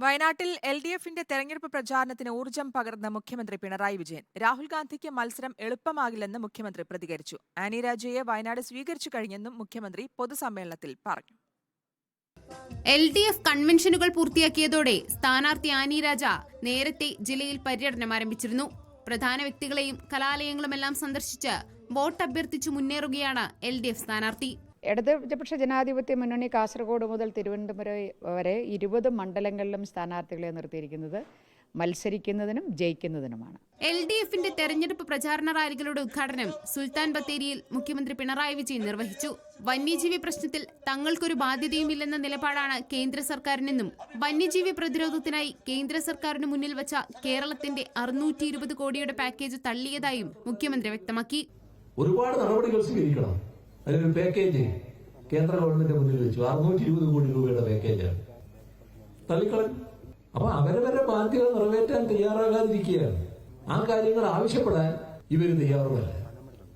വയനാട്ടിൽ LDFന്റെ തെരഞ്ഞെടുപ്പ് പ്രചാരണത്തിന് ഊർജ്ജം പകർന്ന മുഖ്യമന്ത്രി പിണറായി വിജയൻ. രാഹുൽ ഗാന്ധിക്ക് മത്സരം എളുപ്പമാകില്ലെന്ന് മുഖ്യമന്ത്രി പ്രതികരിച്ചു. ആനി രാജയെ വയനാട് സ്വീകരിച്ചു കഴിഞ്ഞെന്നും മുഖ്യമന്ത്രി പൊതുസമ്മേളനത്തിൽ പറഞ്ഞു. LDF കൺവെൻഷനുകൾ പൂർത്തിയാക്കിയതോടെ സ്ഥാനാർത്ഥി ആനി രാജ നേരത്തെ ജില്ലയിൽ പര്യടനം ആരംഭിച്ചിരുന്നു. പ്രധാന വ്യക്തികളെയും കലാലയങ്ങളുമെല്ലാം സന്ദർശിച്ച് വോട്ട് അഭ്യർത്ഥിച്ചു മുന്നേറുകയാണ് LDF സ്ഥാനാർത്ഥി. ഇടതുപക്ഷ ജനാധിപത്യ മുന്നണി കാസർഗോഡ് മുതൽ തിരുവനന്തപുരം വരെ 20 മണ്ഡലങ്ങളിലും സ്ഥാനാർത്ഥികളെ നിർത്തിയിരിക്കുന്നത് മത്സരിക്കുന്നതിനും ജയിക്കുന്നതിനുമാണ്. LDFന്റെ തെരഞ്ഞെടുപ്പ് പ്രചാരണ റാലികളുടെ ഉദ്ഘാടനം സുൽത്താൻ ബത്തേരിയിൽ മുഖ്യമന്ത്രി പിണറായി വിജയൻ നിർവഹിച്ചു. വന്യജീവി പ്രശ്നത്തിൽ തങ്ങൾക്കൊരു ബാധ്യതയുമില്ലെന്ന നിലപാടാണ് കേന്ദ്ര സർക്കാരിനെന്നും വന്യജീവി പ്രതിരോധത്തിനായി കേന്ദ്ര സർക്കാരിന് മുന്നിൽ വച്ച കേരളത്തിന്റെ 620 കോടിയുടെ പാക്കേജ് തള്ളിയതായും മുഖ്യമന്ത്രി വ്യക്തമാക്കി. ഒരുപാട് നടപടികൾ സ്വീകരിക്കണം. അതിനൊരു പാക്കേജ് കേന്ദ്ര ഗവൺമെന്റ് മുന്നിൽ വെച്ചു. 620 കോടി രൂപയുടെ പാക്കേജാണ് തള്ളിക്കളഞ്ഞു. അപ്പൊ അവരവരുടെ ബാധ്യത നിറവേറ്റാൻ തയ്യാറാകാതിരിക്കുകയാണ്. ആ കാര്യങ്ങൾ ആവശ്യപ്പെടാൻ ഇവര് തയ്യാറുമല്ല.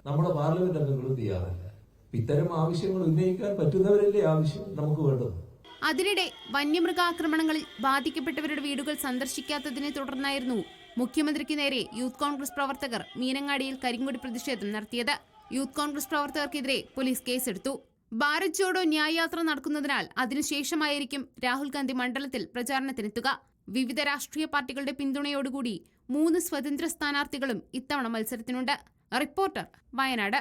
നമ്മുടെ പാർലമെന്റ് അംഗങ്ങളും തയ്യാറല്ല. ഇത്തരം ആവശ്യങ്ങൾ ഉന്നയിക്കാൻ പറ്റുന്നവരല്ലേ ആവശ്യം നമുക്ക് വേണ്ടത്. അതിനിടെ വന്യമൃഗാക്രമണങ്ങളിൽ ബാധിക്കപ്പെട്ടവരുടെ വീടുകൾ സന്ദർശിക്കാത്തതിനെ തുടർന്നായിരുന്നു മുഖ്യമന്ത്രിക്ക് നേരെ യൂത്ത് കോൺഗ്രസ് പ്രവർത്തകർ മീനങ്ങാടിയിൽ കരിങ്കൊടി പ്രതിഷേധം നടത്തിയത്. യൂത്ത് കോൺഗ്രസ് പ്രവർത്തകർക്കെതിരെ പോലീസ് കേസെടുത്തു. ഭാരത് ജോഡോ ന്യായയാത്ര നടക്കുന്നതിനാൽ അതിനുശേഷമായിരിക്കും രാഹുൽ ഗാന്ധി മണ്ഡലത്തിൽ പ്രചാരണത്തിനെത്തുക. വിവിധ രാഷ്ട്രീയ പാർട്ടികളുടെ പിന്തുണയോടുകൂടി 3 സ്വതന്ത്ര സ്ഥാനാർത്ഥികളും ഇത്തവണ മത്സരത്തിനുണ്ട്. റിപ്പോർട്ടർ, വയനാട്.